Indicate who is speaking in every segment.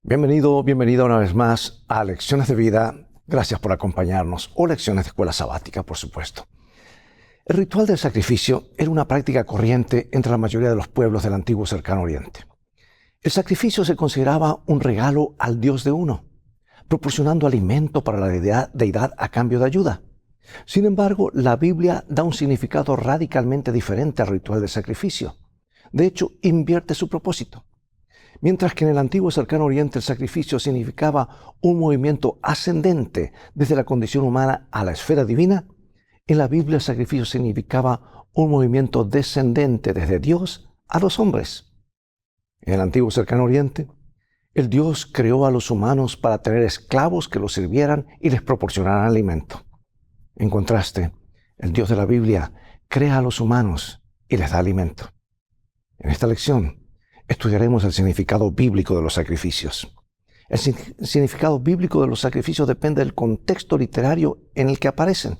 Speaker 1: Bienvenido una vez más a Lecciones de Vida. Gracias por acompañarnos, o Lecciones de Escuela Sabática, por supuesto. El ritual del sacrificio era una práctica corriente entre la mayoría de los pueblos del antiguo Cercano Oriente. El sacrificio se consideraba un regalo al Dios de uno, proporcionando alimento para la deidad a cambio de ayuda. Sin embargo, la Biblia da un significado radicalmente diferente al ritual del sacrificio. De hecho, invierte su propósito. Mientras que en el antiguo Cercano Oriente el sacrificio significaba un movimiento ascendente desde la condición humana a la esfera divina, en la Biblia el sacrificio significaba un movimiento descendente desde Dios a los hombres. En el antiguo Cercano Oriente, el Dios creó a los humanos para tener esclavos que los sirvieran y les proporcionaran alimento. En contraste, el Dios de la Biblia crea a los humanos y les da alimento. En esta lección, estudiaremos el significado bíblico de los sacrificios. El significado bíblico de los sacrificios depende del contexto literario en el que aparecen.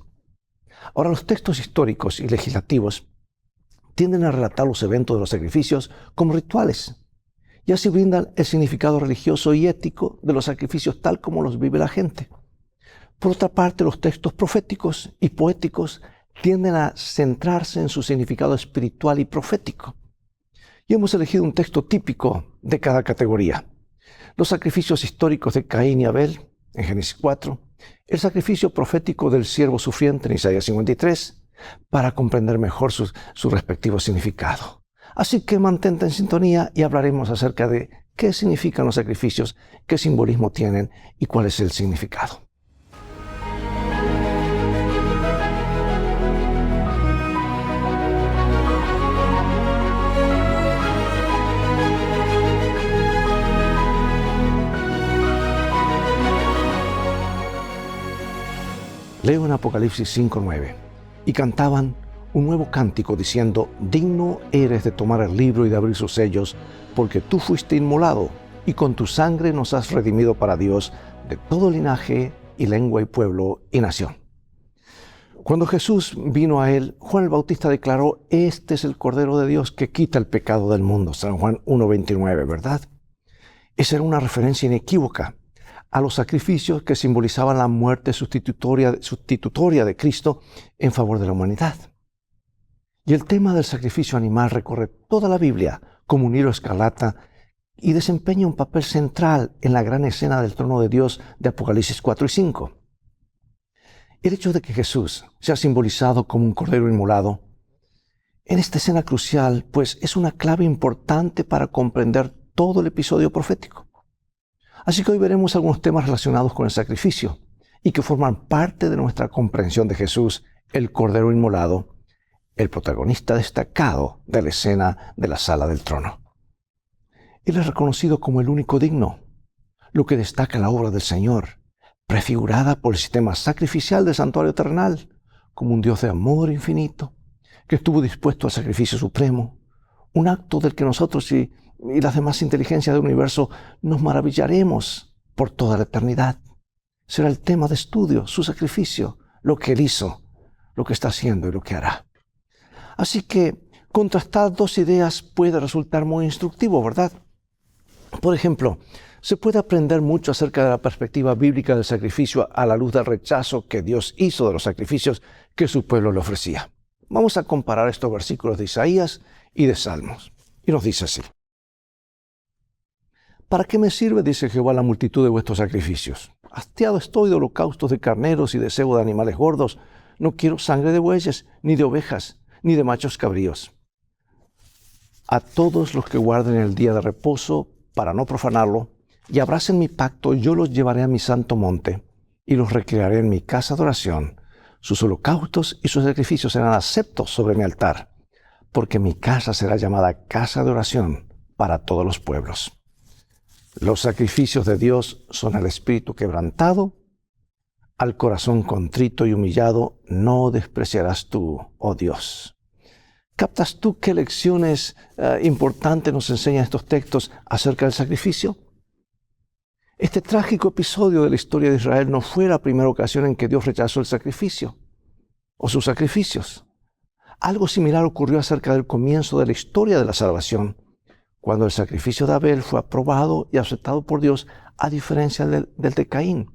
Speaker 1: Ahora, los textos históricos y legislativos tienden a relatar los eventos de los sacrificios como rituales, y así brindan el significado religioso y ético de los sacrificios tal como los vive la gente. Por otra parte, los textos proféticos y poéticos tienden a centrarse en su significado espiritual y profético. Y hemos elegido un texto típico de cada categoría. Los sacrificios históricos de Caín y Abel, en Génesis 4, el sacrificio profético del siervo sufriente en Isaías 53, para comprender mejor su respectivo significado. Así que mantente en sintonía y hablaremos acerca de qué significan los sacrificios, qué simbolismo tienen y cuál es el significado. Leo en Apocalipsis 5:9, y cantaban un nuevo cántico diciendo: digno eres de tomar el libro y de abrir sus sellos, porque tú fuiste inmolado, y con tu sangre nos has redimido para Dios de todo linaje y lengua y pueblo y nación. Cuando Jesús vino a él, Juan el Bautista declaró: este es el Cordero de Dios que quita el pecado del mundo. San Juan 1:29, ¿verdad? Esa era una referencia inequívoca a los sacrificios que simbolizaban la muerte sustitutoria de Cristo en favor de la humanidad. Y el tema del sacrificio animal recorre toda la Biblia como un hilo escarlata y desempeña un papel central en la gran escena del trono de Dios de Apocalipsis 4 y 5. El hecho de que Jesús sea simbolizado como un cordero inmolado en esta escena crucial, pues es una clave importante para comprender todo el episodio profético. Así que hoy veremos algunos temas relacionados con el sacrificio y que forman parte de nuestra comprensión de Jesús, el Cordero Inmolado, el protagonista destacado de la escena de la sala del trono. Él es reconocido como el único digno, lo que destaca la obra del Señor, prefigurada por el sistema sacrificial del santuario terrenal, como un Dios de amor infinito, que estuvo dispuesto al sacrificio supremo, un acto del que nosotros y las demás inteligencias del universo nos maravillaremos por toda la eternidad. Será el tema de estudio, su sacrificio, lo que Él hizo, lo que está haciendo y lo que hará. Así que contrastar dos ideas puede resultar muy instructivo, ¿verdad? Por ejemplo, se puede aprender mucho acerca de la perspectiva bíblica del sacrificio a la luz del rechazo que Dios hizo de los sacrificios que su pueblo le ofrecía. Vamos a comparar estos versículos de Isaías y de Salmos. Y nos dice así: ¿para qué me sirve, dice Jehová, la multitud de vuestros sacrificios? Hastiado estoy de holocaustos de carneros y de cebo de animales gordos. No quiero sangre de bueyes, ni de ovejas, ni de machos cabríos. A todos los que guarden el día de reposo, para no profanarlo, y abracen mi pacto, yo los llevaré a mi santo monte, y los recrearé en mi casa de oración. Sus holocaustos y sus sacrificios serán aceptos sobre mi altar, porque mi casa será llamada casa de oración para todos los pueblos. Los sacrificios de Dios son al espíritu quebrantado, al corazón contrito y humillado no despreciarás tú, oh Dios. ¿Captas tú qué lecciones importantes nos enseñan estos textos acerca del sacrificio? Este trágico episodio de la historia de Israel no fue la primera ocasión en que Dios rechazó el sacrificio o sus sacrificios. Algo similar ocurrió acerca del comienzo de la historia de la salvación, cuando el sacrificio de Abel fue aprobado y aceptado por Dios, a diferencia del de Caín.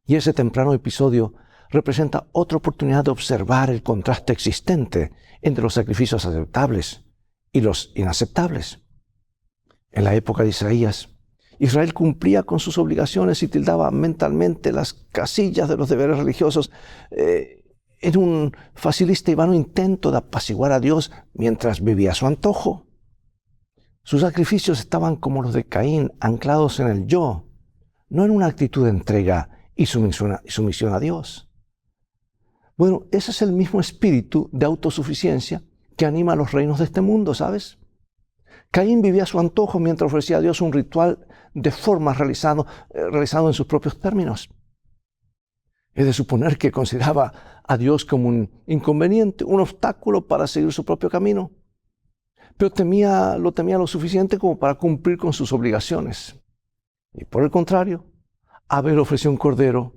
Speaker 1: Y ese temprano episodio representa otra oportunidad de observar el contraste existente entre los sacrificios aceptables y los inaceptables. En la época de Isaías, Israel cumplía con sus obligaciones y tildaba mentalmente las casillas de los deberes religiosos en un facilista y vano intento de apaciguar a Dios mientras vivía a su antojo. Sus sacrificios estaban como los de Caín, anclados en el yo, no en una actitud de entrega y sumisión a Dios. Bueno, ese es el mismo espíritu de autosuficiencia que anima a los reinos de este mundo, ¿sabes? Caín vivía a su antojo mientras ofrecía a Dios un ritual de formas realizado en sus propios términos. Es de suponer que consideraba a Dios como un inconveniente, un obstáculo para seguir su propio camino. Pero lo temía lo suficiente como para cumplir con sus obligaciones. Y por el contrario, Abel ofreció un cordero,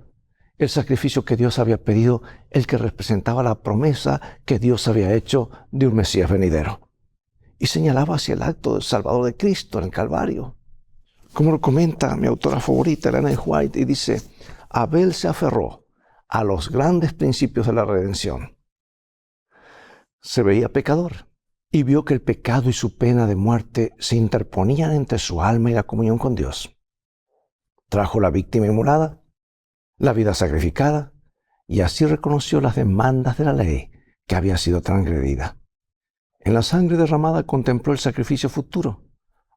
Speaker 1: el sacrificio que Dios había pedido, el que representaba la promesa que Dios había hecho de un Mesías venidero. Y señalaba hacia el acto del Salvador de Cristo en el Calvario. Como lo comenta mi autora favorita, Ellen G. White, y dice, Abel se aferró a los grandes principios de la redención. Se veía pecador y vio que el pecado y su pena de muerte se interponían entre su alma y la comunión con Dios. Trajo la víctima inmolada, la vida sacrificada, y así reconoció las demandas de la ley que había sido transgredida. En la sangre derramada contempló el sacrificio futuro,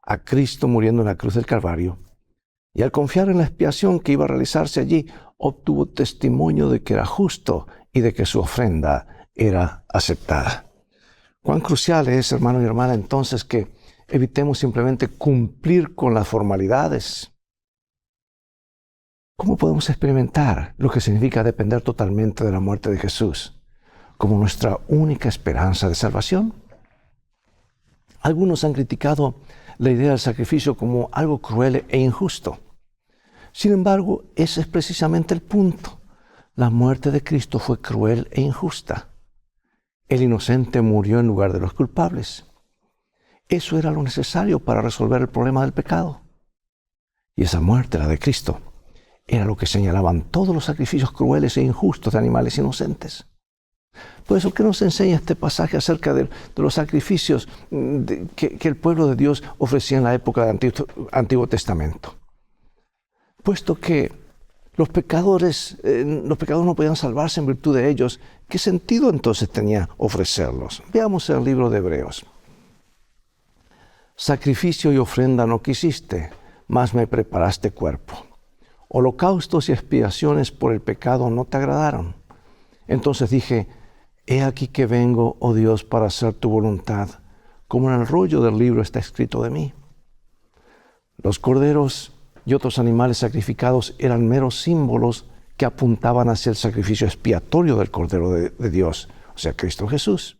Speaker 1: a Cristo muriendo en la cruz del Calvario, y al confiar en la expiación que iba a realizarse allí, obtuvo testimonio de que era justo y de que su ofrenda era aceptada. Cuán crucial es, hermano y hermana, entonces que evitemos simplemente cumplir con las formalidades. ¿Cómo podemos experimentar lo que significa depender totalmente de la muerte de Jesús como nuestra única esperanza de salvación? Algunos han criticado la idea del sacrificio como algo cruel e injusto. Sin embargo, ese es precisamente el punto. La muerte de Cristo fue cruel e injusta. El inocente murió en lugar de los culpables. Eso era lo necesario para resolver el problema del pecado. Y esa muerte, la de Cristo, era lo que señalaban todos los sacrificios crueles e injustos de animales inocentes. Por eso, ¿qué nos enseña este pasaje acerca de los sacrificios que el pueblo de Dios ofrecía en la época del Antiguo Testamento? Puesto que los pecadores no podían salvarse en virtud de ellos, ¿qué sentido entonces tenía ofrecerlos? Veamos el libro de Hebreos. Sacrificio y ofrenda no quisiste, mas me preparaste cuerpo. Holocaustos y expiaciones por el pecado no te agradaron. Entonces dije, he aquí que vengo, oh Dios, para hacer tu voluntad, como en el rollo del libro está escrito de mí. Los corderos y otros animales sacrificados eran meros símbolos que apuntaban hacia el sacrificio expiatorio del Cordero de Dios, o sea, Cristo Jesús.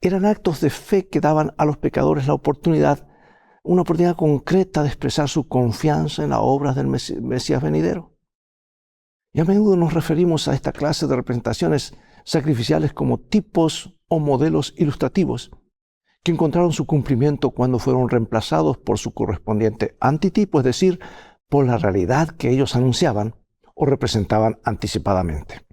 Speaker 1: Eran actos de fe que daban a los pecadores una oportunidad concreta de expresar su confianza en las obras del Mesías venidero. Y a menudo nos referimos a esta clase de representaciones sacrificiales como tipos o modelos ilustrativos que encontraron su cumplimiento cuando fueron reemplazados por su correspondiente antitipo, es decir, por la realidad que ellos anunciaban o representaban anticipadamente.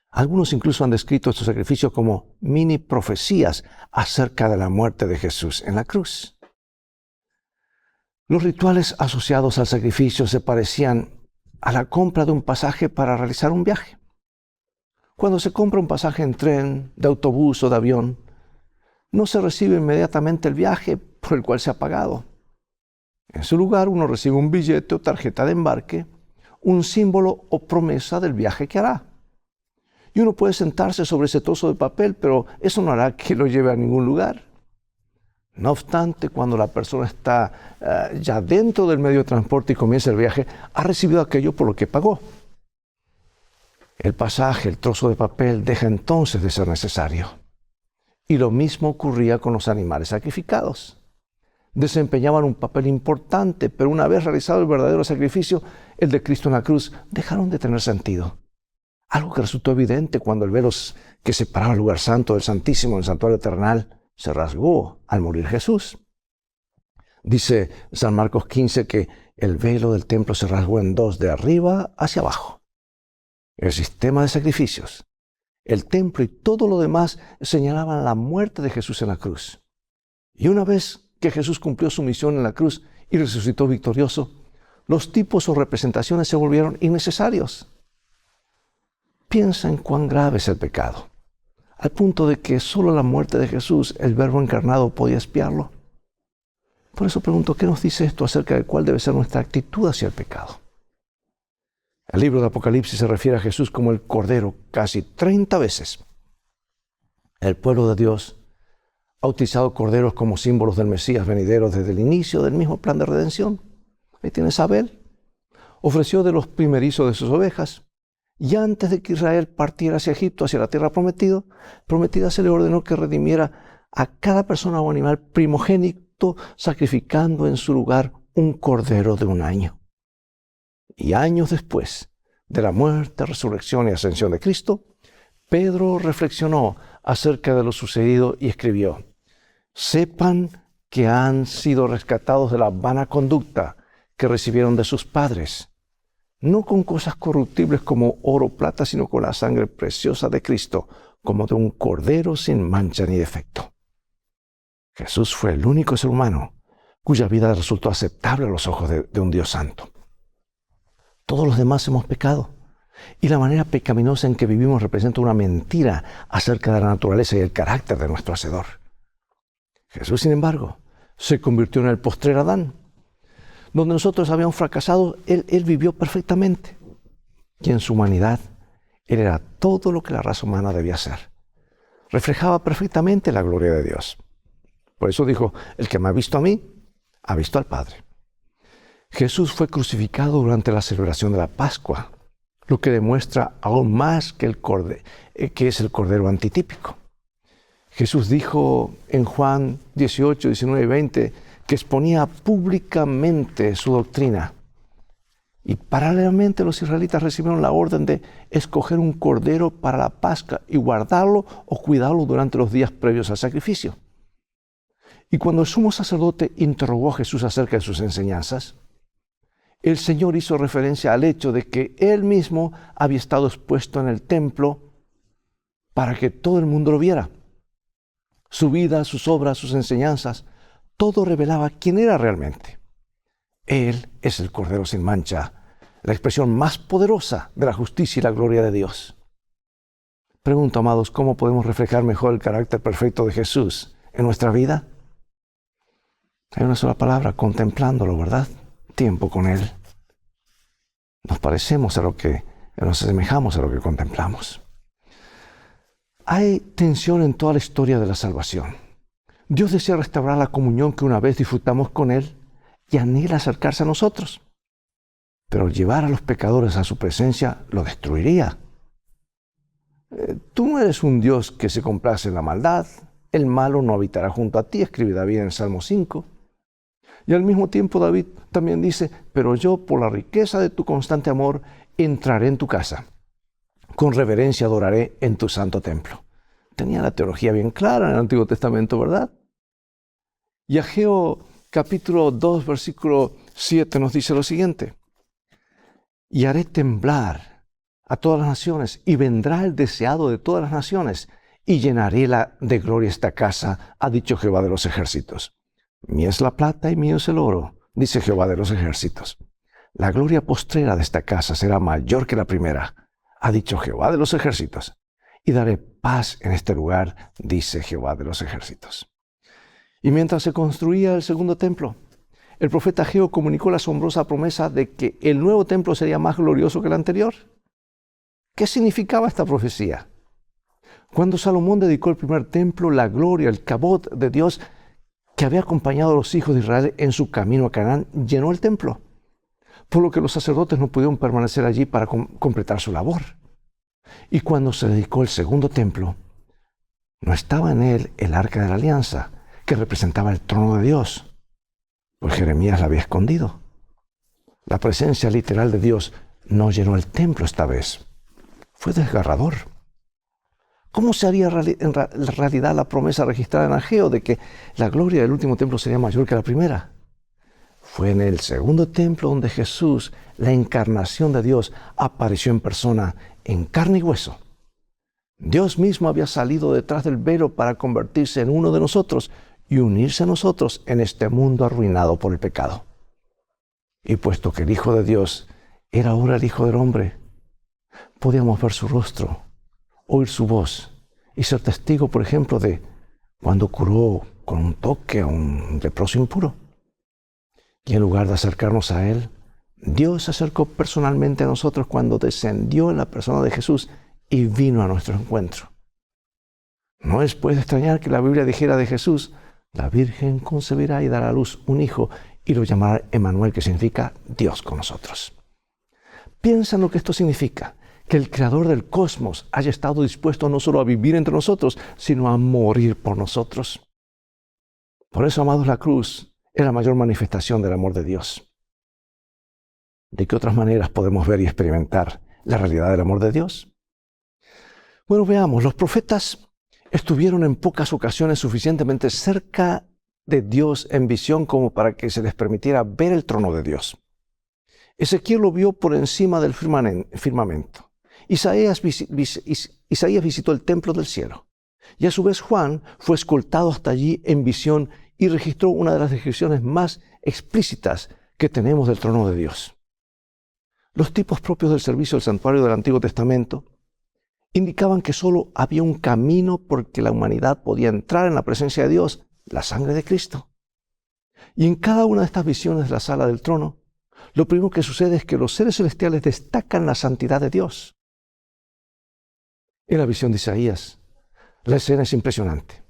Speaker 1: Algunos incluso han descrito estos sacrificios como mini profecías acerca de la muerte de Jesús en la cruz. Los rituales asociados al sacrificio se parecían a la compra de un pasaje para realizar un viaje. Cuando se compra un pasaje en tren, de autobús o de avión, no se recibe inmediatamente el viaje por el cual se ha pagado. En su lugar, uno recibe un billete o tarjeta de embarque, un símbolo o promesa del viaje que hará. Y uno puede sentarse sobre ese trozo de papel, pero eso no hará que lo lleve a ningún lugar. No obstante, cuando la persona está ya dentro del medio de transporte y comienza el viaje, ha recibido aquello por lo que pagó. El pasaje, el trozo de papel, deja entonces de ser necesario. Y lo mismo ocurría con los animales sacrificados. Desempeñaban un papel importante, pero una vez realizado el verdadero sacrificio, el de Cristo en la cruz, dejaron de tener sentido. Algo que resultó evidente cuando el velo que separaba el lugar santo del Santísimo, el santuario terrenal, se rasgó al morir Jesús. Dice San Marcos 15 que el velo del templo se rasgó en dos, de arriba hacia abajo. El sistema de sacrificios, el templo y todo lo demás señalaban la muerte de Jesús en la cruz. Y una vez que Jesús cumplió su misión en la cruz y resucitó victorioso, los tipos o representaciones se volvieron innecesarios. Piensa en cuán grave es el pecado, al punto de que solo la muerte de Jesús, el Verbo encarnado, podía expiarlo. Por eso pregunto, ¿qué nos dice esto acerca de cuál debe ser nuestra actitud hacia el pecado? El libro de Apocalipsis se refiere a Jesús como el Cordero casi 30 veces. El pueblo de Dios ha utilizado corderos como símbolos del Mesías venidero desde el inicio del mismo plan de redención. Ahí tienes a Abel. Ofreció de los primerizos de sus ovejas. Y antes de que Israel partiera hacia Egipto, hacia la tierra prometida, se le ordenó que redimiera a cada persona o animal primogénito, sacrificando en su lugar un cordero de un año. Y años después de la muerte, resurrección y ascensión de Cristo, Pedro reflexionó acerca de lo sucedido y escribió: sepan que han sido rescatados de la vana conducta que recibieron de sus padres, no con cosas corruptibles como oro o plata, sino con la sangre preciosa de Cristo, como de un cordero sin mancha ni defecto. Jesús fue el único ser humano cuya vida resultó aceptable a los ojos de un Dios santo. Todos los demás hemos pecado, y la manera pecaminosa en que vivimos representa una mentira acerca de la naturaleza y el carácter de nuestro Hacedor. Jesús, sin embargo, se convirtió en el postrer Adán. Donde nosotros habíamos fracasado, Él vivió perfectamente. Y en su humanidad, Él era todo lo que la raza humana debía ser. Reflejaba perfectamente la gloria de Dios. Por eso dijo: el que me ha visto a mí, ha visto al Padre. Jesús fue crucificado durante la celebración de la Pascua, lo que demuestra aún más que es el Cordero antitípico. Jesús dijo en Juan 18, 19 y 20 que exponía públicamente su doctrina. Y paralelamente los israelitas recibieron la orden de escoger un cordero para la Pascua y guardarlo o cuidarlo durante los días previos al sacrificio. Y cuando el sumo sacerdote interrogó a Jesús acerca de sus enseñanzas, el Señor hizo referencia al hecho de que Él mismo había estado expuesto en el templo para que todo el mundo lo viera. Su vida, sus obras, sus enseñanzas, todo revelaba quién era realmente. Él es el Cordero sin mancha, la expresión más poderosa de la justicia y la gloria de Dios. Pregunto, amados, ¿cómo podemos reflejar mejor el carácter perfecto de Jesús en nuestra vida? Hay una sola palabra: contemplándolo, ¿verdad? Tiempo con Él. Nos asemejamos a lo que contemplamos. Hay tensión en toda la historia de la salvación. Dios desea restaurar la comunión que una vez disfrutamos con Él y anhela acercarse a nosotros. Pero llevar a los pecadores a su presencia lo destruiría. Tú no eres un Dios que se complace en la maldad. El malo no habitará junto a ti, escribe David en el Salmo 5. Y al mismo tiempo David también dice: pero yo, por la riqueza de tu constante amor, entraré en tu casa. Con reverencia adoraré en tu santo templo. Tenía la teología bien clara en el Antiguo Testamento, ¿verdad? Y Ageo capítulo 2, versículo 7 nos dice lo siguiente: y haré temblar a todas las naciones, y vendrá el deseado de todas las naciones, y llenaré de gloria esta casa, ha dicho Jehová de los ejércitos. Mía es la plata y mío es el oro, dice Jehová de los ejércitos. La gloria postrera de esta casa será mayor que la primera, ha dicho Jehová de los ejércitos. Y daré paz en este lugar, dice Jehová de los ejércitos. Y mientras se construía el segundo templo, el profeta Ageo comunicó la asombrosa promesa de que el nuevo templo sería más glorioso que el anterior. ¿Qué significaba esta profecía? Cuando Salomón dedicó el primer templo, la gloria, el cabot de Dios que había acompañado a los hijos de Israel en su camino a Canaán, llenó el templo, por lo que los sacerdotes no pudieron permanecer allí para completar su labor. Y cuando se dedicó el segundo templo, no estaba en él el arca de la alianza, que representaba el trono de Dios, pues Jeremías la había escondido. La presencia literal de Dios no llenó el templo esta vez. Fue desgarrador. ¿Cómo se haría en realidad la promesa registrada en Ageo de que la gloria del último templo sería mayor que la primera? Fue en el segundo templo donde Jesús, la encarnación de Dios, apareció en persona, en carne y hueso. Dios mismo había salido detrás del velo para convertirse en uno de nosotros y unirse a nosotros en este mundo arruinado por el pecado. Y puesto que el Hijo de Dios era ahora el Hijo del Hombre, podíamos ver su rostro, oír su voz y ser testigo, por ejemplo, de cuando curó con un toque a un leproso impuro. Y en lugar de acercarnos a Él, Dios se acercó personalmente a nosotros cuando descendió en la persona de Jesús y vino a nuestro encuentro. No es pues de extrañar que la Biblia dijera de Jesús: la Virgen concebirá y dará a luz un hijo y lo llamará Emmanuel, que significa Dios con nosotros. Piensa en lo que esto significa, que el Creador del cosmos haya estado dispuesto no solo a vivir entre nosotros, sino a morir por nosotros. Por eso, amados, la cruz es la mayor manifestación del amor de Dios. ¿De qué otras maneras podemos ver y experimentar la realidad del amor de Dios? Bueno, veamos, los profetas estuvieron en pocas ocasiones suficientemente cerca de Dios en visión como para que se les permitiera ver el trono de Dios. Ezequiel lo vio por encima del firmamento. Isaías visitó el templo del cielo. Y a su vez Juan fue escoltado hasta allí en visión y registró una de las descripciones más explícitas que tenemos del trono de Dios. Los tipos propios del servicio del santuario del Antiguo Testamento indicaban que solo había un camino por que la humanidad podía entrar en la presencia de Dios: la sangre de Cristo. Y en cada una de estas visiones de la sala del trono, lo primero que sucede es que los seres celestiales destacan la santidad de Dios. En la visión de Isaías, la escena es impresionante.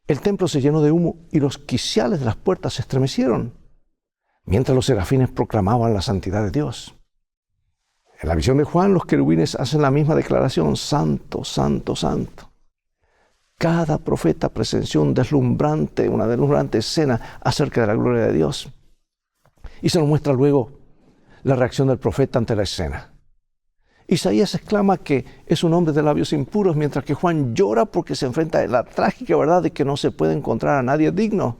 Speaker 1: El templo se llenó de humo y los quiciales de las puertas se estremecieron, mientras los serafines proclamaban la santidad de Dios. En la visión de Juan, los querubines hacen la misma declaración: santo, santo, santo. Cada profeta presenció una deslumbrante escena acerca de la gloria de Dios. Y se nos muestra luego la reacción del profeta ante la escena. Isaías exclama que es un hombre de labios impuros, mientras que Juan llora porque se enfrenta a la trágica verdad de que no se puede encontrar a nadie digno.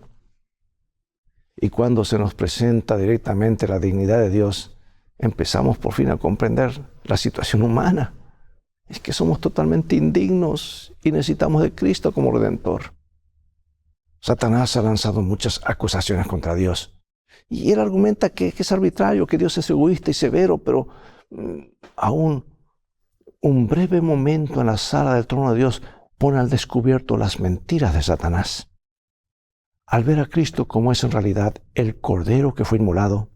Speaker 1: Y cuando se nos presenta directamente la dignidad de Dios, empezamos por fin a comprender la situación humana. Es que somos totalmente indignos y necesitamos de Cristo como Redentor. Satanás ha lanzado muchas acusaciones contra Dios. Y él argumenta que es arbitrario, que Dios es egoísta y severo, pero aún un breve momento en la sala del trono de Dios pone al descubierto las mentiras de Satanás. Al ver a Cristo como es en realidad el Cordero que fue inmolado,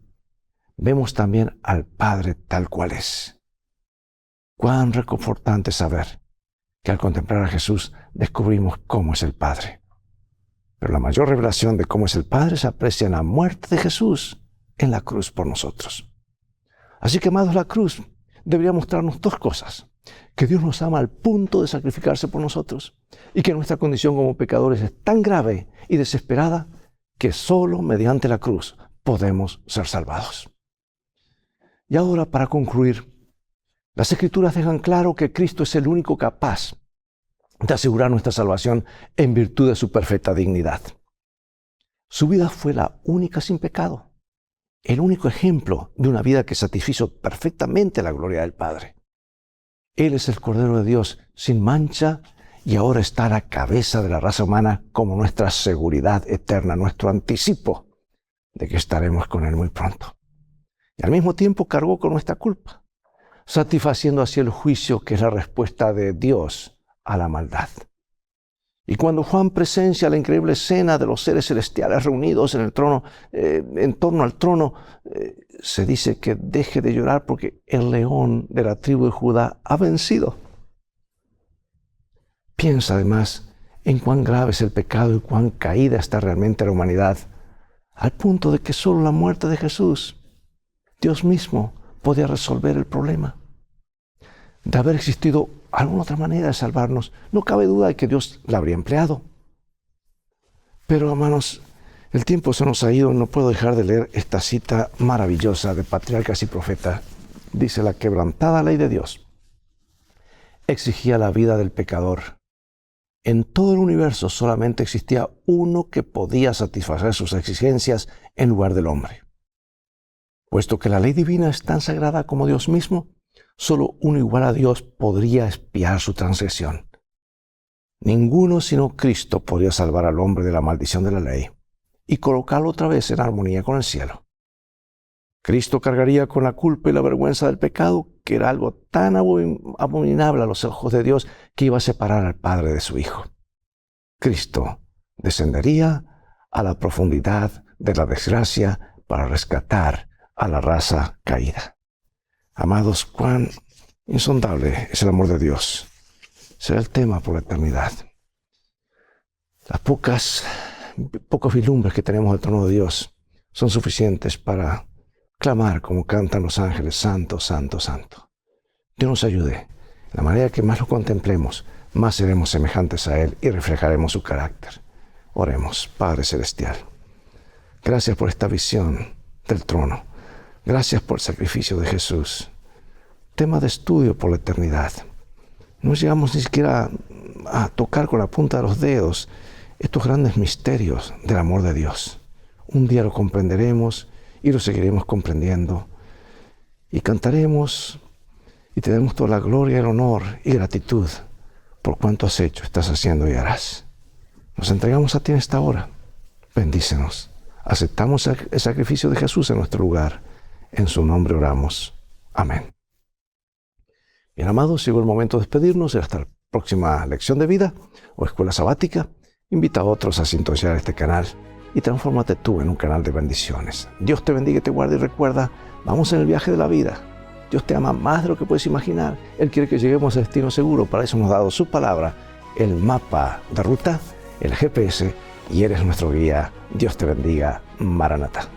Speaker 1: vemos también al Padre tal cual es. Cuán reconfortante saber que al contemplar a Jesús descubrimos cómo es el Padre. Pero la mayor revelación de cómo es el Padre se aprecia en la muerte de Jesús en la cruz por nosotros. Así que, amados, la cruz debería mostrarnos dos cosas: que Dios nos ama al punto de sacrificarse por nosotros y que nuestra condición como pecadores es tan grave y desesperada que solo mediante la cruz podemos ser salvados. Y ahora, para concluir, las Escrituras dejan claro que Cristo es el único capaz de asegurar nuestra salvación en virtud de su perfecta dignidad. Su vida fue la única sin pecado, el único ejemplo de una vida que satisfizo perfectamente la gloria del Padre. Él es el Cordero de Dios sin mancha y ahora está a la cabeza de la raza humana como nuestra seguridad eterna, nuestro anticipo de que estaremos con Él muy pronto. Y al mismo tiempo cargó con nuestra culpa, satisfaciendo así el juicio que es la respuesta de Dios a la maldad. Y cuando Juan presencia la increíble escena de los seres celestiales reunidos en el trono, en torno al trono, se dice que deje de llorar porque el león de la tribu de Judá ha vencido. Piensa además en cuán grave es el pecado y cuán caída está realmente la humanidad, al punto de que solo la muerte de Jesús, Dios mismo, podía resolver el problema. De haber existido alguna otra manera de salvarnos, no cabe duda de que Dios la habría empleado. Pero, hermanos, el tiempo se nos ha ido y no puedo dejar de leer esta cita maravillosa de Patriarcas y Profetas. Dice: la quebrantada ley de Dios exigía la vida del pecador. En todo el universo solamente existía uno que podía satisfacer sus exigencias en lugar del hombre. Puesto que la ley divina es tan sagrada como Dios mismo, solo uno igual a Dios podría expiar su transgresión. Ninguno sino Cristo podría salvar al hombre de la maldición de la ley y colocarlo otra vez en armonía con el cielo. Cristo cargaría con la culpa y la vergüenza del pecado, que era algo tan abominable a los ojos de Dios que iba a separar al Padre de su Hijo. Cristo descendería a la profundidad de la desgracia para rescatar a la raza caída. Amados, cuán insondable es el amor de Dios. Será el tema por la eternidad. Las pocos vislumbres que tenemos del trono de Dios son suficientes para clamar como cantan los ángeles, santo, santo, santo. Dios nos ayude. La manera que más lo contemplemos, más seremos semejantes a Él y reflejaremos su carácter. Oremos, Padre Celestial. Gracias por esta visión del trono. Gracias por el sacrificio de Jesús. Tema de estudio por la eternidad. No llegamos ni siquiera a tocar con la punta de los dedos estos grandes misterios del amor de Dios. Un día lo comprenderemos y lo seguiremos comprendiendo. Y cantaremos y te demos toda la gloria, el honor y gratitud por cuanto has hecho, estás haciendo y harás. Nos entregamos a ti en esta hora. Bendícenos. Aceptamos el sacrificio de Jesús en nuestro lugar. En su nombre oramos. Amén. Bien, amados, llegó el momento de despedirnos. Hasta la próxima lección de vida o escuela sabática. Invita a otros a sintonizar este canal y transfórmate tú en un canal de bendiciones. Dios te bendiga y te guarde y recuerda, vamos en el viaje de la vida. Dios te ama más de lo que puedes imaginar. Él quiere que lleguemos a destino seguro. Para eso nos ha dado su palabra, el mapa de ruta, el GPS, y eres nuestro guía. Dios te bendiga. Maranatá.